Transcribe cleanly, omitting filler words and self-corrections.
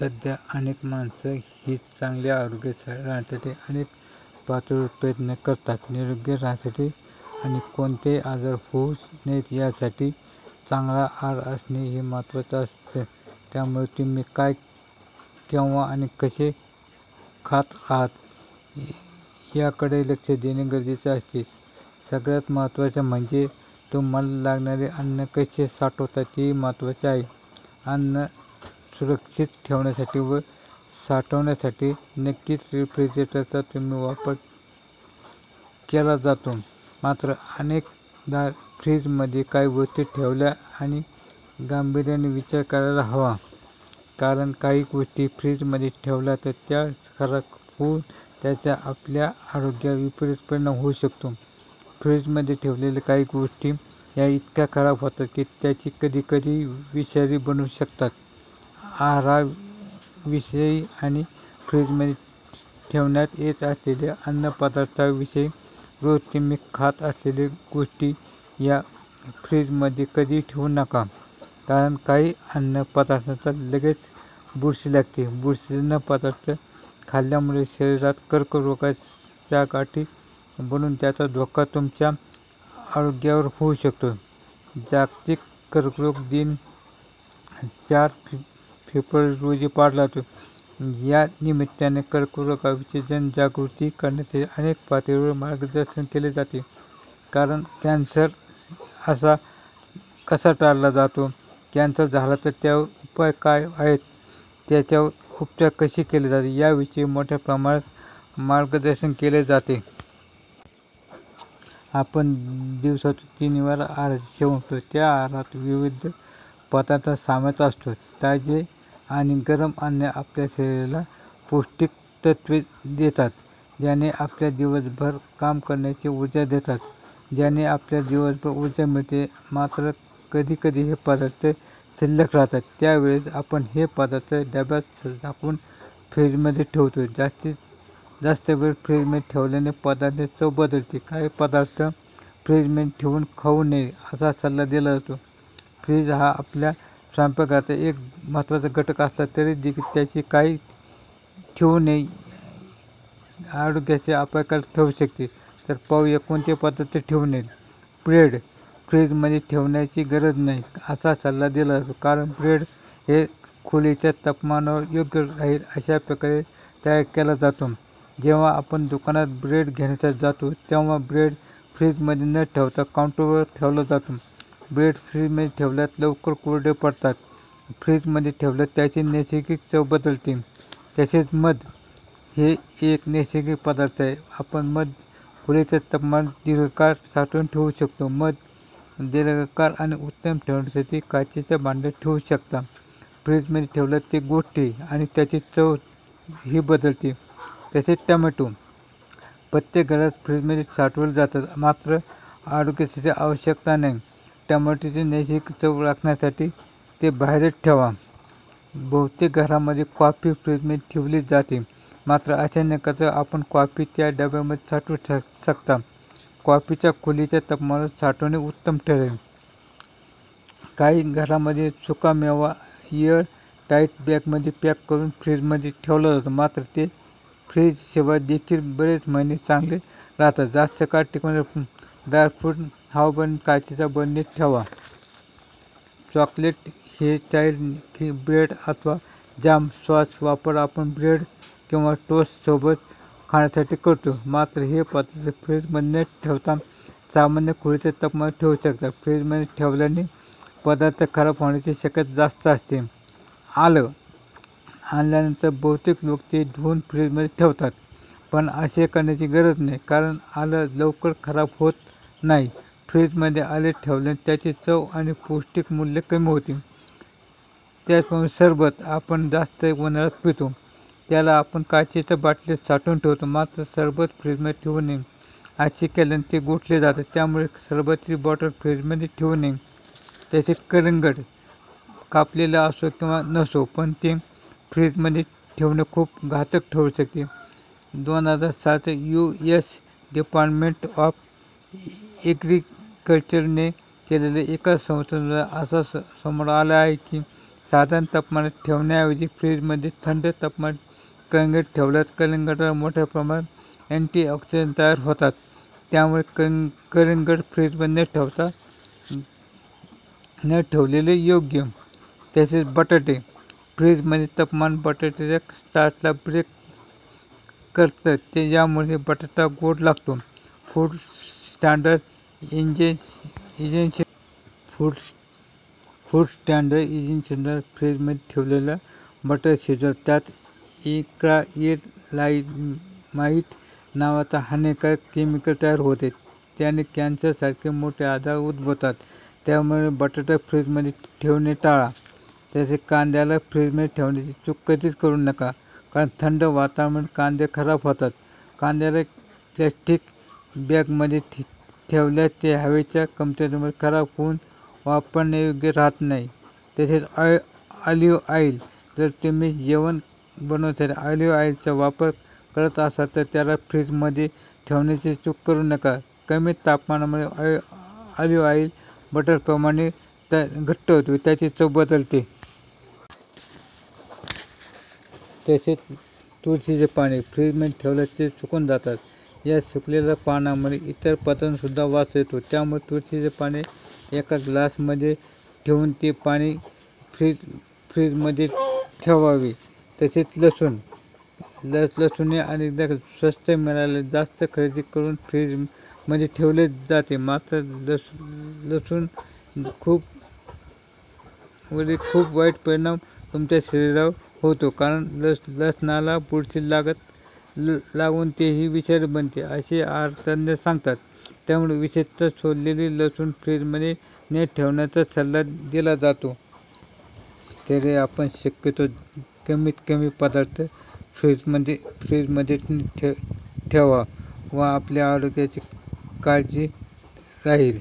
सध्या अनेक माणसं ही चांगल्या आरोग्यासाठी राहण्यासाठी अनेक पातळीवर प्रयत्न करतात. निरोगी राहण्यासाठी आणि कोणतेही आजार होऊ नयेत यासाठी चांगला आहार असणे हे महत्त्वाचं असतं. त्यामुळे तुम्ही काय, केव्हा आणि कसे खात आहात याकडे लक्ष देणे गरजेचे असते. सगळ्यात महत्त्वाचं म्हणजे तुम्हाला लागणारे अन्न कसे साठवता तेही महत्त्वाचे आहे. अन्न सुरक्षित ठेवण्यासाठी व साठवण्यासाठी नक्कीच रेफ्रिजरेटरचा तुम्ही वापर केला जातो. मात्र अनेकदा फ्रीजमध्ये काही गोष्टी ठेवल्या आणि गांभीर्याने विचार करायला हवा. कारण काही गोष्टी फ्रीजमध्ये ठेवल्या तर त्या खराब होऊन त्याचा आपल्या आरोग्यावर विपरीत परिणाम होऊ शकतो. फ्रीजमध्ये ठेवलेल्या काही गोष्टी या इतक्या खराब होतात की त्याची कधीकधी विषारी बनू शकतात. आहाराविषयी आणि फ्रीजमध्ये ठेवण्यात येत असलेल्या अन्नपदार्थांविषयी रोज तुम्ही खात असलेल्या गोष्टी या फ्रीजमध्ये कधीही ठेवू नका. कारण काही अन्नपदार्थांना लगेच बुरशी लागते. बुरशीजन्य पदार्थ खाल्ल्यामुळे शरीरात कर्करोगाच्या गाठी बनून त्याचा धोका तुमच्या आरोग्यावर होऊ शकतो. जागतिक कर्करोग दिन 4 फेब्रुवारी रोजी पाळला जातो. या निमित्ताने कर्करोगाविषयी जनजागृती करण्यासाठी अनेक पातळीवर मार्गदर्शन केले जाते. कारण कॅन्सर कसा टाळला जातो, कॅन्सर झाला तर त्यावर उपाय काय आहेत, त्याच्यावर उपचार कसे केले जाते याविषयी मोठ्या प्रमाणात मार्गदर्शन केले जाते. आपण दिवसातून 3 वेळा आहाराचे सेवन करतो. त्या आहारात विविध पदार्थ सामायिक असतो. ताजे आणि गरम अन्न आपल्या शरीराला पौष्टिक तत्त्वे देतात, ज्याने आपल्याला दिवसभर काम करण्याची ऊर्जा देतात, ज्याने आपल्याला दिवसभर ऊर्जा मिळते. मात्र कधीकधी हे पदार्थ शिल्लक राहतात. त्यावेळेस आपण हे पदार्थ डब्यात झाकून फ्रीजमध्ये ठेवतो. जास्त वेळ फ्रीजमध्ये ठेवल्याने पदार्थाची चव बदलते. काही पदार्थ फ्रीजमध्ये ठेवून खाऊ नये असा सल्ला दिला जातो. फ्रीज हा आपल्या स्वयंपाकघराचा एक महत्त्वाचा घटक असला तरी देखील त्याची काही ठेवू नये आरोग्याचे अपायकारक ठरू शकते. तर पाहूया कोणते पदार्थ ठेवू नयेत. ब्रेड फ्रीजमध्ये ठेवण्याची गरज नाही असा सल्ला दिला जातो. कारण ब्रेड हे खोलीच्या तापमानावर योग्य राहील अशा प्रकारे तयार केला जातो. जेव्हा आपण दुकानात ब्रेड घेण्यासाठी जातो तेव्हा ब्रेड फ्रीजमध्ये न ठेवता काउंटरवर ठेवला जातो. ब्रेड फ्रीजमध्ये ठेवल्यास लवकर कोरडे पडतात. फ्रीजमध्ये ठेवल्यास त्याची नैसर्गिक चव बदलते. तसेच मध हे एक नैसर्गिक पदार्थ आहे. आपण मध खोलीच्या तापमानात दीर्घकाळ साठवून ठेवू शकतो. मध दीर्घकाळ आणि उत्तम ठेवण्यासाठी काचेच्या भांड्यात ठेवू शकता. फ्रीजमध्ये ठेवल्यास ते गोठते आणि त्याची चव ही बदलते. तसेच टोमॅटो प्रत्येक घरात फ्रीजमध्ये साठवले जातात. मात्र आरोग्यासाठी आवश्यकता नाही. टोमॅटोची नैसर्गिक चव राखण्यासाठी ते बाहेरच ठेवा. बहुतेक घरांमध्ये कॉफी फ्रीजमध्ये ठेवली जाते. मात्र अशा न करता आपण कॉफी त्या डब्यामध्ये साठवू शकता. कॉफीच्या खोलीच्या तापमानावर साठवणे उत्तम ठरेल. काही घरांमध्ये सुकामेवा एअर टाईट बॅगमध्ये पॅक करून फ्रीजमध्ये ठेवला जातो. मात्र ते फ्रीजशिवाय देखील बरेच महिने चांगले राहतात. जास्त काळ टिकवण्यासाठी ड्रायफ्रूट हवाबंद काचेच्या बरणीत ठेवा. चॉकलेट हे चाइल्ड ब्रेड अथवा जाम सॉस वापर आपण ब्रेड किंवा टोस्ट सोबत खाण्यासाठी करतो. मात्र हे पदार्थ फ्रीजमध्ये न ठेवता सामान्य खोलीच्या तापमानावर ठेवू शकता. फ्रीजमध्ये ठेवल्याने पदार्थ खराब होण्याची शक्यता जास्त असते. आलं आणल्यानंतर बहुतेक लोक ते धुवून फ्रीजमध्ये ठेवतात. पण असे करण्याची गरज नाही. कारण आलं लवकर खराब होत नाही. फ्रीजमध्ये आले ठेवल्याने त्याची चव आणि पौष्टिक मूल्य कमी होते. त्याचप्रमाणे सरबत आपण जास्त उन्हाळ्यात पितो, त्याला आपण काचेच्या बाटलीत साठवून ठेवतो. मात्र सरबत फ्रीजमध्ये ठेवू नये. असे केल्याने ते गोठले जाते. त्यामुळे सरबताची बॉटल फ्रीजमध्ये ठेवू नये. तसेच कलिंगड कापलेलं असो किंवा नसो पण ते फ्रीजमध्ये ठेवणे खूप घातक ठरू शकते. 2007 US डिपार्टमेंट ऑफ ॲग्रिकल्चरने केलेल्या एका संशोधनात असं समोर आलं आहे की साधारण तापमानात ठेवण्याऐवजी फ्रीजमध्ये थंड तापमानात कलिंगड ठेवल्यास कलिंगडाला मोठ्या प्रमाणात अँटीऑक्सिडंट तयार होतात. त्यामुळे कलिंगड फ्रीजमध्ये न ठेवलेले योग्य. तसेच बटाटे फ्रीजमध्ये तापमान बटाट्याच्या स्टार्चला ब्रेक करतं, यामुळे बटाटा गोड लागतो. फूड स्टँडर्ड एजन्सीनुसार फ्रीजमध्ये ठेवलेला बटाटा शिजवला त्यात इक्राइलामाइड नावाचा हानिकारक केमिकल तयार होते. त्याने कॅन्सरसारखे मोठे आजार उद्भवतात. त्यामुळे बटाटा फ्रीजमध्ये ठेवणे टाळा. तसेच कांद्याला फ्रीजमध्ये ठेवण्याची चूक कधीच करू नका, कारण थंड वातावरणामुळे कांदे खराब होतात. कांद्याला प्लॅस्टिक बॅगमध्ये ठेवल्यास ते हवेच्या कमतरतेमुळे खराब होऊन वापरण्यायोग्य राहत नाही. तसेच ऑलिव्ह ऑइल जर तुम्ही जेवण बनवताना ऑलिव्ह ऑइलचा वापर करत असाल तर त्याला फ्रीजमध्ये ठेवण्याची चूक करू नका. कमी तापमानामुळे ऑलिव्ह ऑइल बटरप्रमाणे घट्ट होते व त्याची चव बदलते. तसेच तुळशीचे पाने फ्रीजमध्ये फ्रीजमध्ये ते सुकून जातात. या सुकलेल्या पानामुळे इतर पदार्थांसुद्धा वास येतो. त्यामुळे तुळशीचे पाने एका ग्लासमध्ये ठेवून ते पाणी फ्रीजमध्ये ठेवावे. तसेच लसूण अनेकदा स्वस्त मिळाले जास्त खरेदी करून फ्रीजमध्ये ठेवले जाते. मात्र लसूण खूप वाईट परिणाम तुमच्या शरीरावर होतो, कारण लसणाला बुरशी लागून तेही विषारी बनते असे आहारतज्ज्ञ सांगतात. त्यामुळे विशेषतः सोललेली लसूण फ्रीजमध्ये न ठेवण्याचा सल्ला दिला जातो. तरी आपण शक्यतो कमीत कमी पदार्थ फ्रीजमध्ये ठेवा व आपल्या आरोग्याची काळजी राहील.